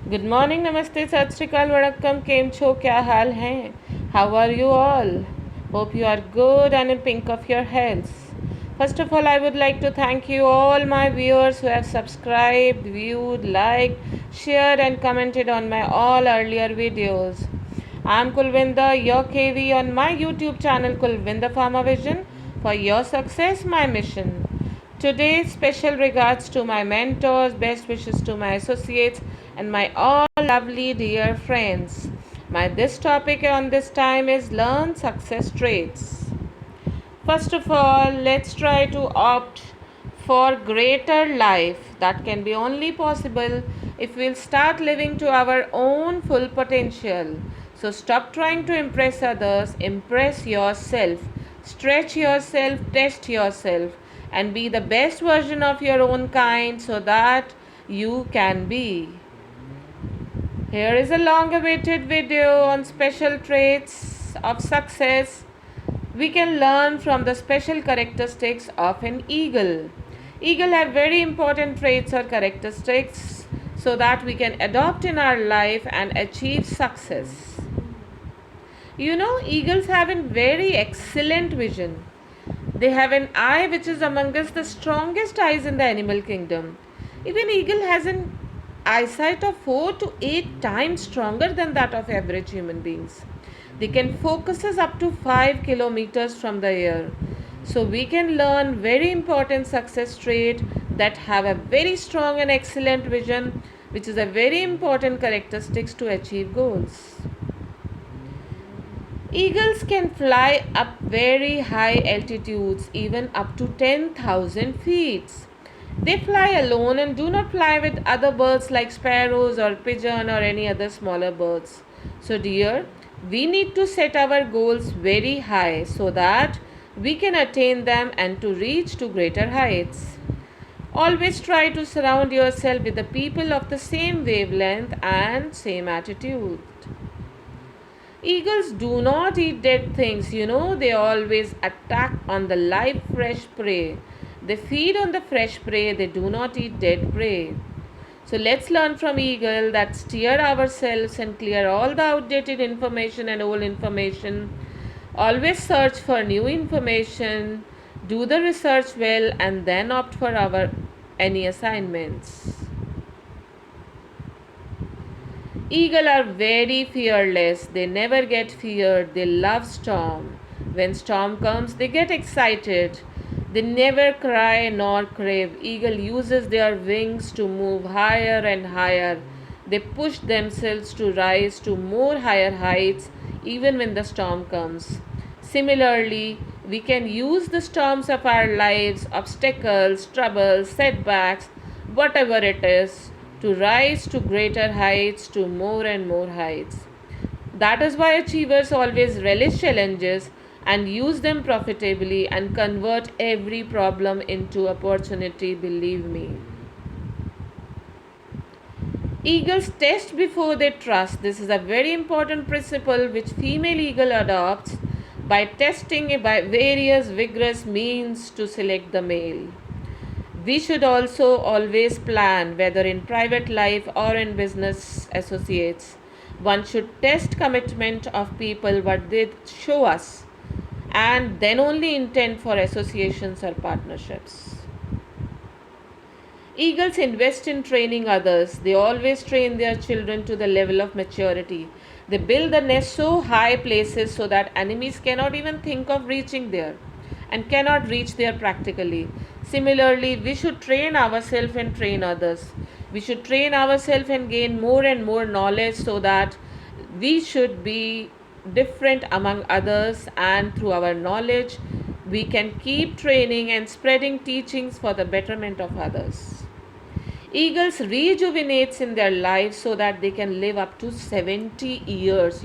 Good morning, namaste, sat sri akal, vanakkam, kem cho, kya haal hai? How are you all? Hope you are good and in pink of your health. First of all, I would like to thank you all my viewers who have subscribed, viewed, liked, shared and commented on my all earlier videos. I am Kulvinda, your KV on my YouTube channel Kulvinda Pharma Vision. For your success, my mission. Today, special regards to my mentors, best wishes to my associates, and my all lovely dear friends. My this topic on this time is learn success traits. First of all, let's try to opt for greater life that can be only possible if we'll start living to our own full potential. So stop trying to impress others, impress yourself, stretch yourself, test yourself, and be the best version of your own kind so that you can be. Here is a long awaited video on special traits of success we can learn from the special characteristics of an eagle. Eagle have very important traits or characteristics so that we can adopt in our life and achieve success. You know, eagles have a very excellent vision. They have an eye which is amongst the strongest eyes in the animal kingdom. Even eagle has an eyesight of 4 to 8 times stronger than that of average human beings. They can focus us up to 5 kilometers from the air. So we can learn very important success trait that have a very strong and excellent vision, which is a very important characteristics to achieve goals. Eagles can fly up very high altitudes, even up to 10,000 feet. They fly alone and do not fly with other birds like sparrows or pigeon or any other smaller birds. So, dear, we need to set our goals very high so that we can attain them and to reach to greater heights. Always try to surround yourself with the people of the same wavelength and same attitude. Eagles do not eat dead things, they always attack on the live fresh prey. They feed on the fresh prey, they do not eat dead prey. So let's learn from eagle that steer ourselves and clear all the outdated information and old information. Always search for new information, do the research well and then opt for our any assignments. Eagle are very fearless. They never get feared. They love storm. When storm comes, they get excited. They never cry nor crave. Eagle uses their wings to move higher and higher. They push themselves to rise to more higher heights even when the storm comes. Similarly, we can use the storms of our lives, obstacles, troubles, setbacks, whatever it is, to rise to greater heights, to more and more heights. That is why achievers always relish challenges and use them profitably and convert every problem into opportunity, believe me. Eagles test before they trust. This is a very important principle which female eagle adopts by testing by various vigorous means to select the male. We should also always plan, whether in private life or in business associates. One should test commitment of people what they show us and then only intend for associations or partnerships. Eagles invest in training others. They always train their children to the level of maturity. They build the nest so high places so that enemies cannot even think of reaching there and cannot reach there practically. Similarly, we should train ourselves and train others. We should train ourselves and gain more and more knowledge so that we should be different among others, and through our knowledge, we can keep training and spreading teachings for the betterment of others. Eagles rejuvenates in their lives so that they can live up to 70 years.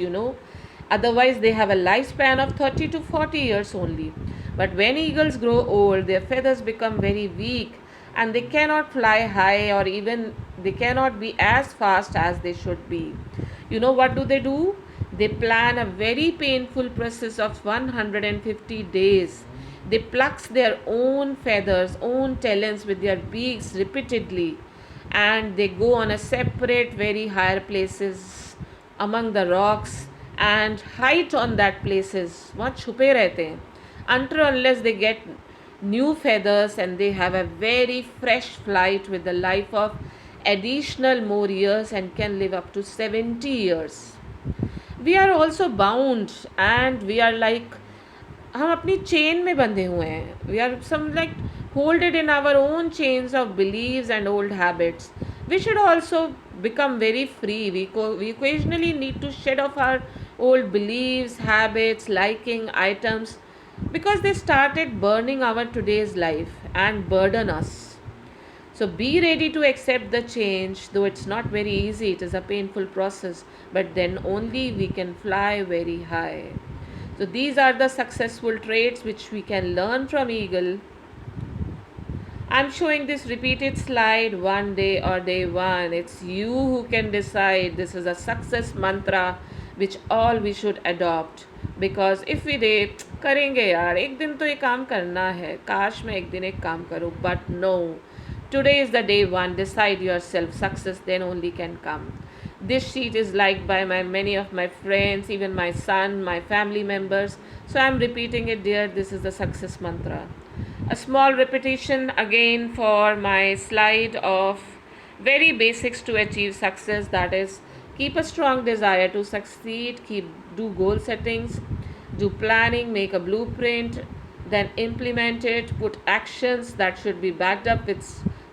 Otherwise, they have a lifespan of 30 to 40 years only. But when eagles grow old, their feathers become very weak and they cannot fly high, or even they cannot be as fast as they should be. What do? They plan a very painful process of 150 days. They pluck their own feathers, own talons with their beaks repeatedly, and they go on a separate, very higher places among the rocks, and height on that places बहुत छुपे रहते हैं until unless they get new feathers and they have a very fresh flight with the life of additional more years and can live up to 70 years. We are also bound and we are like हम अपनी chain में बंधे हुए हैं. We are some like holded in our own chains of believes and old habits. We should also become very free. We occasionally need to shed off our old beliefs, habits, liking items because they started burning our today's life and burden us. So be ready to accept the change, though it's not very easy. It is a painful process, but then only we can fly very high. So these are the successful traits which we can learn from eagle. I'm showing this repeated slide one day or day one. It's you who can decide. This is a success mantra which all we should adopt. Because if we day करेंगे यार एक दिन तो ये काम करना है काश मैं एक दिन एक काम करूँ but no. Today is the day one. Decide yourself. Success then only can come. This sheet is liked by many of my friends, even my son, my family members. So I'm repeating it, dear. This is the success mantra. A small repetition again for my slide of very basics to achieve success, that is keep a strong desire to succeed, do goal settings, do planning, make a blueprint, then implement it, put actions that should be backed up with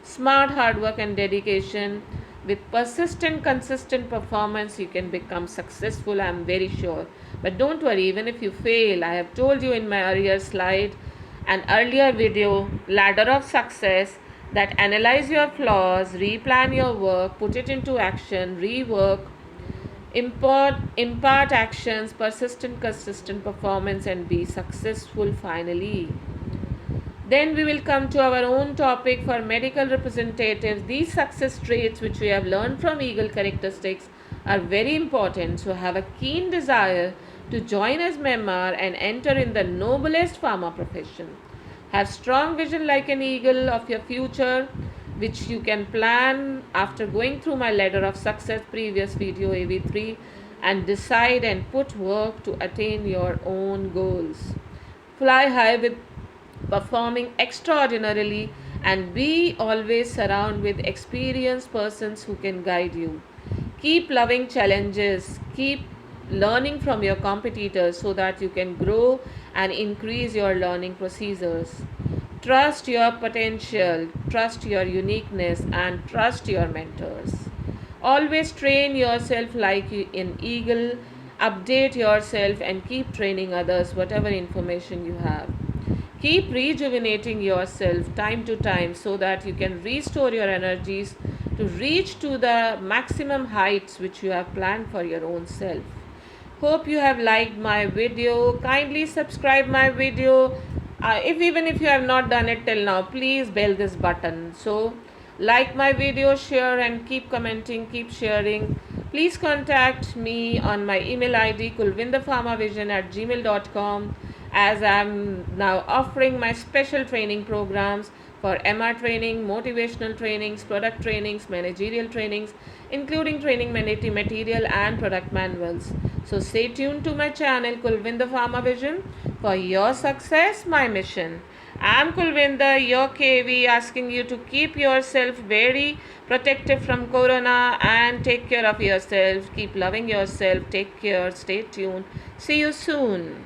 smart hard work and dedication. With persistent consistent performance you can become successful, I am very sure. But don't worry, even if you fail, I have told you in my earlier slide, an earlier video, ladder of success, that analyze your flaws, replan your work, put it into action, rework, impart actions, persistent consistent performance, and be successful finally. Then we will come to our own topic for medical representatives. These success traits which we have learned from eagle characteristics are very important. So have a keen desire to join as member and enter in the noblest pharma profession. Have strong vision like an eagle of your future, which you can plan after going through my ladder of success previous video AV3, and decide and put work to attain your own goals. Fly high with performing extraordinarily, and be always surrounded with experienced persons who can guide you. Keep loving challenges, keep learning from your competitors so that you can grow and increase your learning procedures. Trust your potential, trust your uniqueness, and trust your mentors. Always train yourself like an eagle, update yourself, and keep training others whatever information you have. Keep rejuvenating yourself time to time so that you can restore your energies to reach to the maximum heights which you have planned for your own self. Hope you have liked my video. Kindly subscribe my video. If even if you have not done it till now, please bell this button. So like my video, share, and keep commenting, keep sharing. Please contact me on my email ID kulvindapharmavision@gmail.com, as I am now offering my special training programs for MR training, motivational trainings, product trainings, managerial trainings, including training material and product manuals. So stay tuned to my channel Kulvinda Pharma Vision for your success, my mission. I'm Kulvinda, your KV, asking you to keep yourself very protective from corona and take care of yourself. Keep loving yourself. Take care. Stay tuned. See you soon.